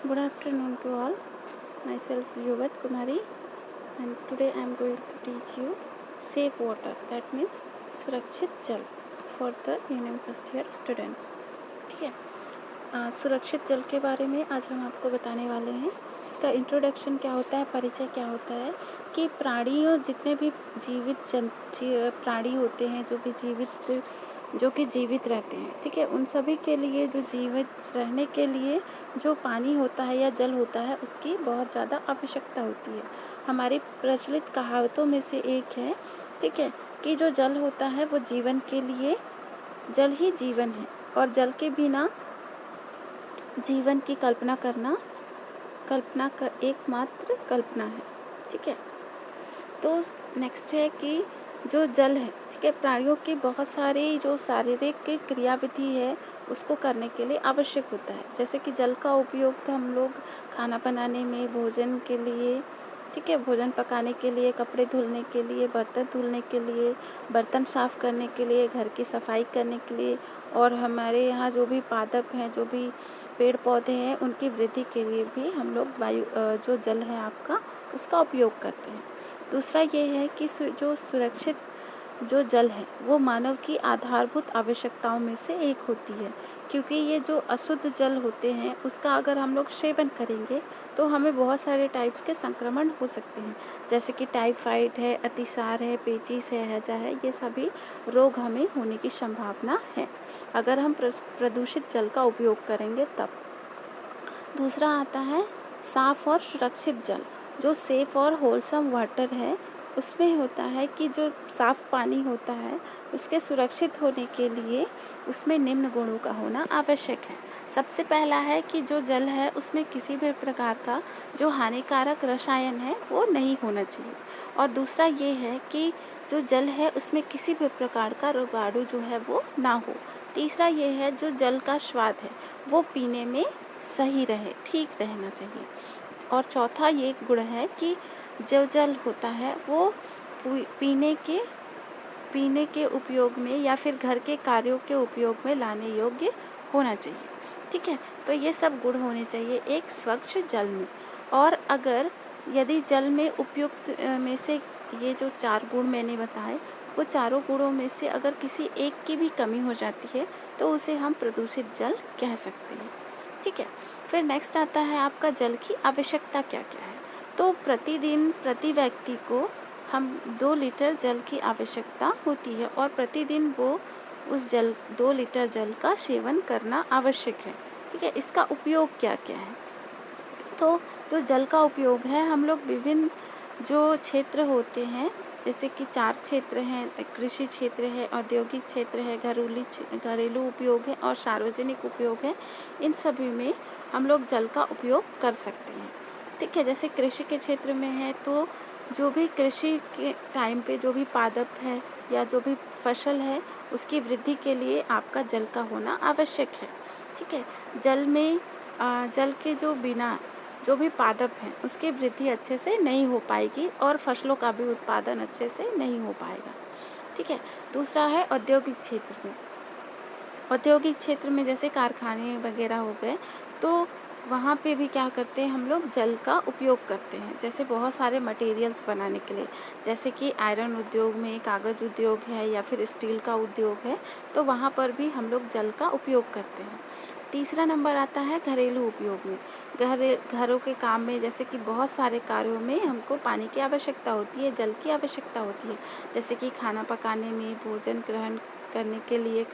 Good afternoon to all. Myself Yuvat Kumari, and today I am going to teach you safe water, that means सुरक्षित जल for the union first year students. ठीक है, सुरक्षित जल के बारे में आज हम आपको बताने वाले हैं। इसका इंट्रोडक्शन क्या होता है, परिचय क्या होता है कि प्राणियों जितने भी प्राणी होते हैं जो कि जीवित रहते हैं, ठीक है, उन सभी के लिए जो जीवित रहने के लिए जो पानी होता है या जल होता है उसकी बहुत ज़्यादा आवश्यकता होती है। हमारी प्रचलित कहावतों में से एक है, ठीक है, कि जो जल होता है वो जीवन के लिए, जल ही जीवन है और जल के बिना जीवन की एकमात्र कल्पना है। ठीक है, तो नेक्स्ट है कि जो जल है, ठीक है, प्राणियों की बहुत सारी जो शारीरिक क्रियाविधि है उसको करने के लिए आवश्यक होता है। जैसे कि जल का उपयोग तो हम लोग खाना बनाने में, भोजन के लिए, ठीक है, भोजन पकाने के लिए, कपड़े धुलने के लिए, बर्तन धुलने के लिए, बर्तन साफ़ करने के लिए, घर की सफाई करने के लिए, और हमारे यहाँ जो भी पादप हैं, जो भी पेड़ पौधे हैं, उनकी वृद्धि के लिए भी हम लोग जो जल है आपका उसका उपयोग करते हैं। दूसरा ये है कि जो सुरक्षित जो जल है वो मानव की आधारभूत आवश्यकताओं में से एक होती है, क्योंकि ये जो अशुद्ध जल होते हैं उसका अगर हम लोग सेवन करेंगे तो हमें बहुत सारे टाइप्स के संक्रमण हो सकते हैं, जैसे कि टाइफाइड है, अतिसार है, पेचिश है, हैजा है, ये सभी रोग हमें होने की संभावना है अगर हम प्रदूषित जल का उपयोग करेंगे तब। दूसरा आता है साफ़ और सुरक्षित जल। जो सेफ़ और होलसम वाटर है उसमें होता है कि जो साफ़ पानी होता है उसके सुरक्षित होने के लिए उसमें निम्न गुणों का होना आवश्यक है। सबसे पहला है कि जो जल है उसमें किसी भी प्रकार का जो हानिकारक रसायन है वो नहीं होना चाहिए, और दूसरा ये है कि जो जल है उसमें किसी भी प्रकार का रोगाणु जो है वो ना हो। तीसरा ये है जो जल का स्वाद है वो पीने में सही रहे, ठीक रहना चाहिए। और चौथा ये गुण है कि जो जल होता है वो पीने के उपयोग में या फिर घर के कार्यों के उपयोग में लाने योग्य होना चाहिए। ठीक है, तो ये सब गुण होने चाहिए एक स्वच्छ जल में। और अगर यदि जल में उपयुक्त में से ये जो 4 गुण मैंने बताए, वो चारों गुणों में से अगर किसी एक की भी कमी हो जाती है तो उसे हम प्रदूषित जल कह सकते हैं। ठीक है, फिर नेक्स्ट आता है आपका जल की आवश्यकता क्या क्या है। तो प्रतिदिन प्रति व्यक्ति को हम 2 लीटर जल की आवश्यकता होती है और प्रतिदिन वो उस 2 लीटर जल का सेवन करना आवश्यक है। ठीक है, इसका उपयोग क्या क्या है। तो जो जल का उपयोग है हम लोग विभिन्न जो क्षेत्र होते हैं, जैसे कि 4 क्षेत्र हैं, कृषि क्षेत्र है, औद्योगिक क्षेत्र है, घरेलू उपयोग है और सार्वजनिक उपयोग है, इन सभी में हम लोग जल का उपयोग कर सकते हैं। ठीक है, जैसे कृषि के क्षेत्र में है तो जो भी कृषि के टाइम पे जो भी पादप है या जो भी फसल है उसकी वृद्धि के लिए आपका जल का होना आवश्यक है। ठीक है, जल के जो बिना जो भी पादप हैं उसकी वृद्धि अच्छे से नहीं हो पाएगी और फसलों का भी उत्पादन अच्छे से नहीं हो पाएगा। ठीक है, दूसरा है औद्योगिक क्षेत्र में। औद्योगिक क्षेत्र में जैसे कारखाने वगैरह हो गए तो वहाँ पे भी क्या करते हैं हम लोग जल का उपयोग करते हैं, जैसे बहुत सारे मटेरियल्स बनाने के लिए, जैसे कि आयरन उद्योग में, कागज़ उद्योग है या फिर स्टील का उद्योग है, तो वहाँ पर भी हम लोग जल का उपयोग करते हैं। तीसरा नंबर आता है घरेलू उपयोग में। घरों के काम में, जैसे कि बहुत सारे कार्यों में हमको पानी की आवश्यकता होती है, जल की आवश्यकता होती है, जैसे कि खाना पकाने में, भोजन ग्रहण करने के लिए,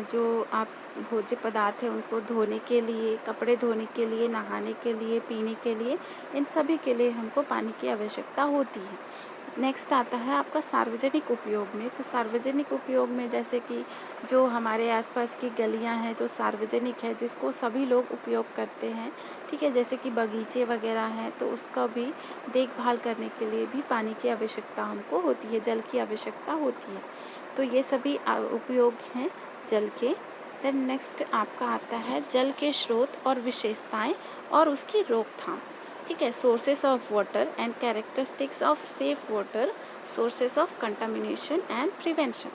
जो आप भोज्य पदार्थ है उनको धोने के लिए, कपड़े धोने के लिए, नहाने के लिए, पीने के लिए, इन सभी के लिए हमको पानी की आवश्यकता होती है। नेक्स्ट आता है आपका सार्वजनिक उपयोग में। तो सार्वजनिक उपयोग में जैसे कि जो हमारे आसपास की गलियां हैं जो सार्वजनिक है, जिसको सभी लोग उपयोग करते हैं, ठीक है, जैसे कि बगीचे वगैरह हैं, तो उसका भी देखभाल करने के लिए भी पानी की आवश्यकता हमको होती है, जल की आवश्यकता होती है। तो ये सभी उपयोग हैं जल के। देन नेक्स्ट आपका आता है जल के स्रोत और विशेषताएं और उसकी रोकथाम। ठीक है, sources of water and characteristics of safe water, sources of contamination and prevention.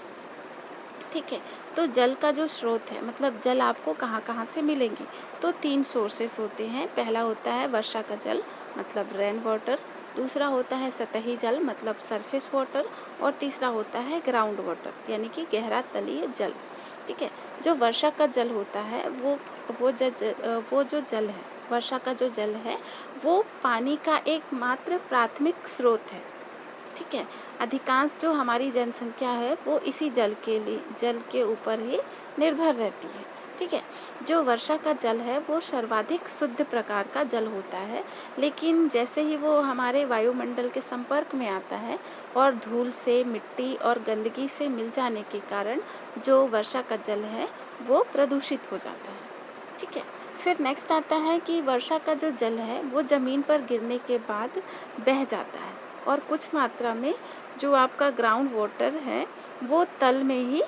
ठीक है। तो जल का जो स्रोत है, मतलब जल आपको कहाँ कहाँ से मिलेंगे, तो 3 सोर्सेस होते हैं। पहला होता है वर्षा का जल, मतलब रेन वाटर। दूसरा होता है सतही जल, मतलब सरफेस वाटर। और तीसरा होता है ग्राउंड वाटर, यानी कि गहरा तलीय जल। ठीक है। जो वर्षा का जल होता है वो जो जल है, वर्षा का जो जल है वो पानी का एकमात्र प्राथमिक स्रोत है। ठीक है। अधिकांश जो हमारी जनसंख्या है वो इसी जल के ऊपर ही निर्भर रहती है। ठीक है। जो वर्षा का जल है वो सर्वाधिक शुद्ध प्रकार का जल होता है, लेकिन जैसे ही वो हमारे वायुमंडल के संपर्क में आता है और धूल से, मिट्टी और गंदगी से मिल जाने के कारण जो वर्षा का जल है वो प्रदूषित हो जाता है। ठीक है। फिर नेक्स्ट आता है कि वर्षा का जो जल है वो ज़मीन पर गिरने के बाद बह जाता है, और कुछ मात्रा में जो आपका ग्राउंड वाटर है वो तल में ही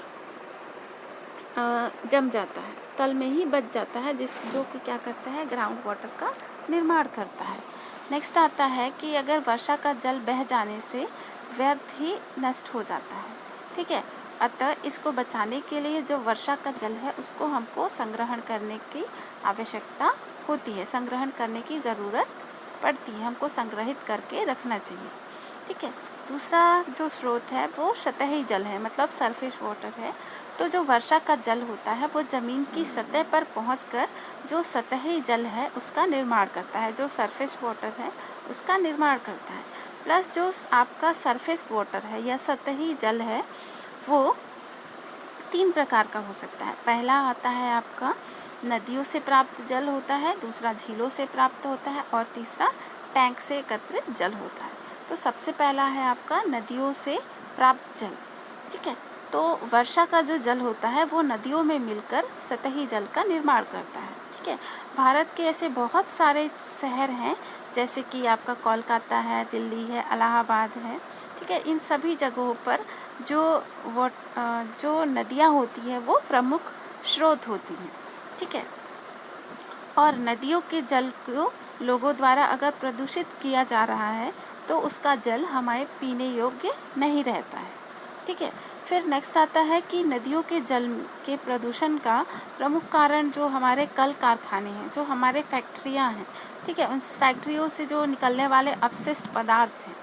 जम जाता है, तल में ही बच जाता है, जो कि क्या करता है, ग्राउंड वाटर का निर्माण करता है। नेक्स्ट आता है कि अगर वर्षा का जल बह जाने से व्यर्थ ही नष्ट हो जाता है। ठीक है। अतः इसको बचाने के लिए जो वर्षा का जल है उसको हमको संग्रहण करने की आवश्यकता होती है, संग्रहण करने की ज़रूरत पड़ती है, हमको संग्रहित करके रखना चाहिए। ठीक है। दूसरा जो स्रोत है वो सतही जल है, मतलब सरफेस वाटर है। तो जो वर्षा का जल होता है वो ज़मीन की सतह पर पहुंचकर जो सतही जल है उसका निर्माण करता है, जो सरफेस वाटर है उसका निर्माण करता है। प्लस जो आपका सरफेस वाटर है या सतही जल है वो 3 प्रकार का हो सकता है। पहला आता है आपका नदियों से प्राप्त जल होता है, दूसरा झीलों से प्राप्त होता है, और तीसरा टैंक से एकत्रित जल होता है। तो सबसे पहला है आपका नदियों से प्राप्त जल। ठीक है। तो वर्षा का जो जल होता है वो नदियों में मिलकर सतही जल का निर्माण करता है। ठीक है। भारत के ऐसे बहुत सारे शहर हैं, जैसे कि आपका कोलकाता है, दिल्ली है, इलाहाबाद है। ठीक है। इन सभी जगहों पर जो नदियाँ होती है वो प्रमुख स्रोत होती हैं। ठीक है। और नदियों के जल को लोगों द्वारा अगर प्रदूषित किया जा रहा है तो उसका जल हमारे पीने योग्य नहीं रहता है। ठीक है। फिर नेक्स्ट आता है कि नदियों के जल के प्रदूषण का प्रमुख कारण जो हमारे कल कारखाने हैं, जो हमारे फैक्ट्रियां हैं। ठीक है। उन फैक्ट्रियों से जो निकलने वाले अपशिष्ट पदार्थ हैं,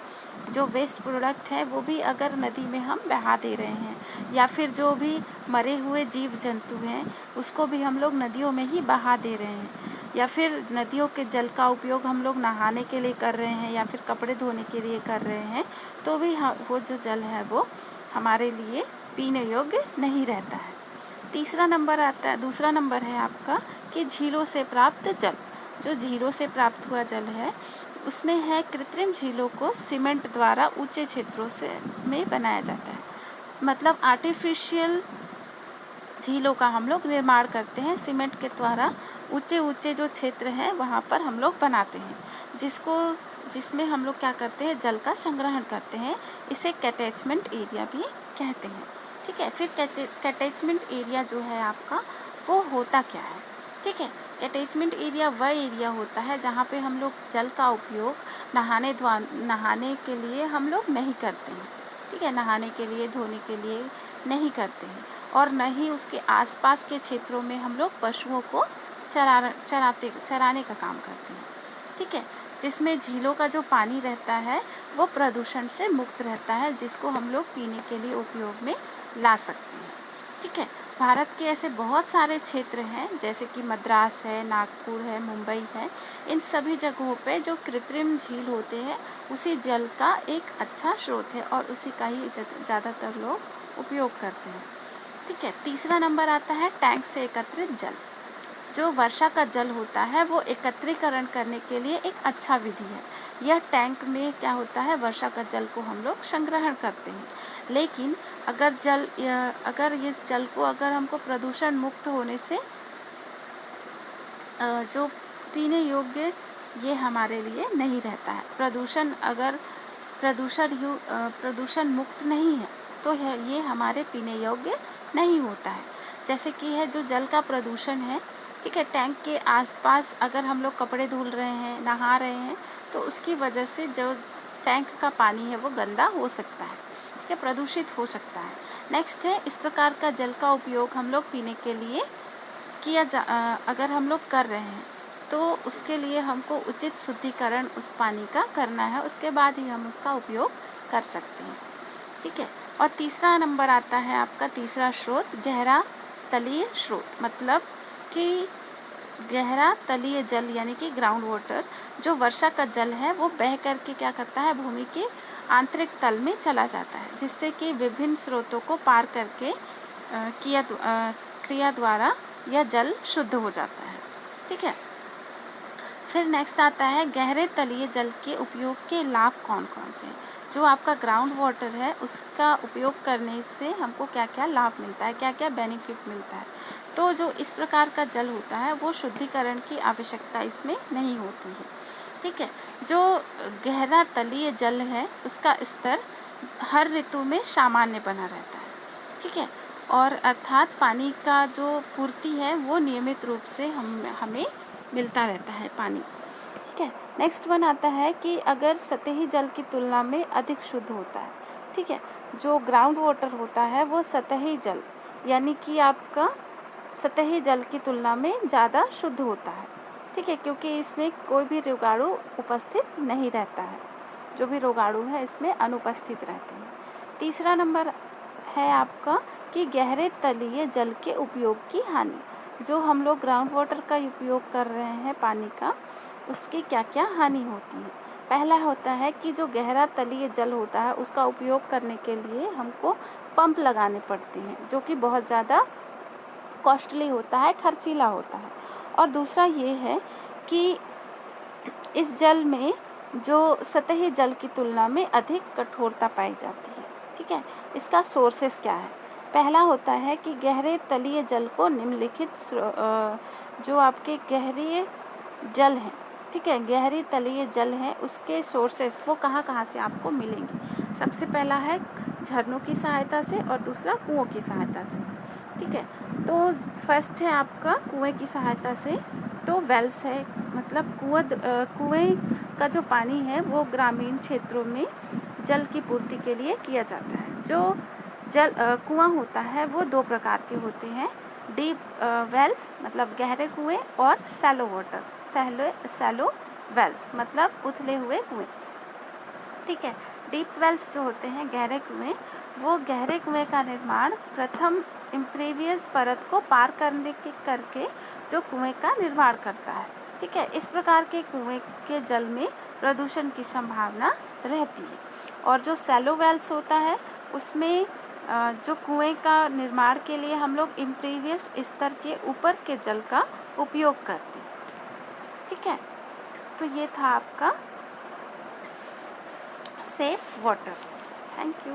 जो वेस्ट प्रोडक्ट है वो भी अगर नदी में हम बहा दे रहे हैं, या फिर जो भी मरे हुए जीव जंतु हैं उसको भी हम लोग नदियों में ही बहा दे रहे हैं, या फिर नदियों के जल का उपयोग हम लोग नहाने के लिए कर रहे हैं या फिर कपड़े धोने के लिए कर रहे हैं, तो भी वो जो जल है वो हमारे लिए पीने योग्य नहीं रहता है। दूसरा नंबर है आपका कि झीलों से प्राप्त जल। जो झीलों से प्राप्त हुआ जल है उसमें है कृत्रिम झीलों को सीमेंट द्वारा ऊंचे क्षेत्रों में बनाया जाता है, मतलब आर्टिफिशियल झीलों का हम लोग निर्माण करते हैं सीमेंट के द्वारा। ऊंचे ऊंचे जो क्षेत्र हैं वहाँ पर हम लोग बनाते हैं, जिसमें हम लोग क्या करते हैं, जल का संग्रहण करते हैं। इसे कैटेचमेंट एरिया भी कहते हैं। ठीक है। फिर कैटेचमेंट एरिया जो है आपका वो होता क्या है। ठीक है। कैटेचमेंट एरिया वह एरिया होता है जहाँ पे हम लोग जल का उपयोग नहाने के लिए हम लोग नहीं करते हैं। ठीक है। नहाने के लिए, धोने के लिए नहीं करते हैं, और न ही उसके आसपास के क्षेत्रों में हम लोग पशुओं को चराने का काम करते हैं। ठीक है। जिसमें झीलों का जो पानी रहता है वो प्रदूषण से मुक्त रहता है, जिसको हम लोग पीने के लिए उपयोग में ला सकते हैं। ठीक है। भारत के ऐसे बहुत सारे क्षेत्र हैं, जैसे कि मद्रास है, नागपुर है, मुंबई है। इन सभी जगहों पे जो कृत्रिम झील होते हैं उसी जल का एक अच्छा स्रोत है, और उसी का ही ज़्यादातर लोग उपयोग करते हैं। ठीक है। तीसरा नंबर आता है टैंक से एकत्रित जल। जो वर्षा का जल होता है वो एकत्रीकरण करने के लिए एक अच्छा विधि है। यह टैंक में क्या होता है, वर्षा का जल को हम लोग संग्रहण करते हैं, लेकिन अगर इस जल को अगर हमको प्रदूषण मुक्त होने से जो पीने योग्य ये हमारे लिए नहीं रहता है। प्रदूषण मुक्त नहीं है तो ये हमारे पीने योग्य नहीं होता है। जैसे कि है जो जल का प्रदूषण है, ठीक है, टैंक के आसपास अगर हम लोग कपड़े धुल रहे हैं, नहा रहे हैं, तो उसकी वजह से जो टैंक का पानी है वो गंदा हो सकता है, ठीक है, प्रदूषित हो सकता है। नेक्स्ट है, इस प्रकार का जल का उपयोग हम लोग पीने के लिए अगर हम लोग कर रहे हैं तो उसके लिए हमको उचित शुद्धिकरण उस पानी का करना है, उसके बाद ही हम उसका उपयोग कर सकते हैं। ठीक है। और तीसरा नंबर आता है आपका, तीसरा स्रोत गहरा तलीय स्रोत, मतलब कि गहरा तलीय जल यानी कि ग्राउंड वाटर, जो वर्षा का जल है वो बह करके क्या करता है, भूमि के आंतरिक तल में चला जाता है, जिससे कि विभिन्न स्रोतों को पार करके क्रिया द्वारा यह जल शुद्ध हो जाता है। ठीक है। फिर नेक्स्ट आता है, गहरे तलीय जल के उपयोग के लाभ कौन कौन से हैं। जो आपका ग्राउंड वाटर है उसका उपयोग करने से हमको क्या क्या लाभ मिलता है, क्या क्या बेनिफिट मिलता है। तो जो इस प्रकार का जल होता है वो शुद्धिकरण की आवश्यकता इसमें नहीं होती है। ठीक है। जो गहरा तलीय जल है उसका स्तर हर ऋतु में सामान्य बना रहता है। ठीक है। और अर्थात पानी का जो पूर्ति है वो नियमित रूप से हमें मिलता रहता है पानी। ठीक है। नेक्स्ट वन आता है कि अगर सतही जल की तुलना में अधिक शुद्ध होता है। ठीक है। जो ग्राउंड वाटर होता है वो सतही जल यानी कि आपका सतही जल की तुलना में ज़्यादा शुद्ध होता है। ठीक है, क्योंकि इसमें कोई भी रोगाणु उपस्थित नहीं रहता है, जो भी रोगाणु है इसमें अनुपस्थित रहते हैं। तीसरा नंबर है आपका कि गहरे तलीय जल के उपयोग की हानि। जो हम लोग ग्राउंड वाटर का उपयोग कर रहे हैं पानी का, उसकी क्या क्या हानि होती है। पहला होता है कि जो गहरा तलीय जल होता है उसका उपयोग करने के लिए हमको पंप लगाने पड़ते हैं, जो कि बहुत ज़्यादा कॉस्टली होता है, खर्चीला होता है। और दूसरा ये है कि इस जल में जो सतही जल की तुलना में अधिक कठोरता पाई जाती है। ठीक है। इसका सोर्सेस क्या है। पहला होता है कि गहरे तलीय जल को निम्नलिखित जो आपके गहरे जल हैं, ठीक है, गहरी तलीय जल है उसके सोर्सेस वो कहाँ कहाँ से आपको मिलेंगे। सबसे पहला है झरनों की सहायता से और दूसरा कुओं की सहायता से। ठीक है। तो फर्स्ट है आपका कुएं की सहायता से, तो वेल्स है, मतलब कुएं का जो पानी है वो ग्रामीण क्षेत्रों में जल की पूर्ति के लिए किया जाता है। जो कुआं होता है वो दो प्रकार के होते हैं, डीप वेल्स मतलब गहरे कुएं और सैलो वाटर, सैलो वेल्स मतलब उथले हुए कुएं। ठीक है। डीप वेल्स जो होते हैं गहरे कुएं, वो गहरे कुएं का निर्माण प्रथम इम्प्रीवियस परत को पार करके जो कुएं का निर्माण करता है। ठीक है। इस प्रकार के कुएं के जल में प्रदूषण की संभावना रहती है। और जो सैलो वेल्स होता है उसमें जो कुएं का निर्माण के लिए हम लोग इम्प्रीवियस स्तर के ऊपर के जल का उपयोग करते हैं। ठीक है। तो ये था आपका सेफ वाटर। Thank you.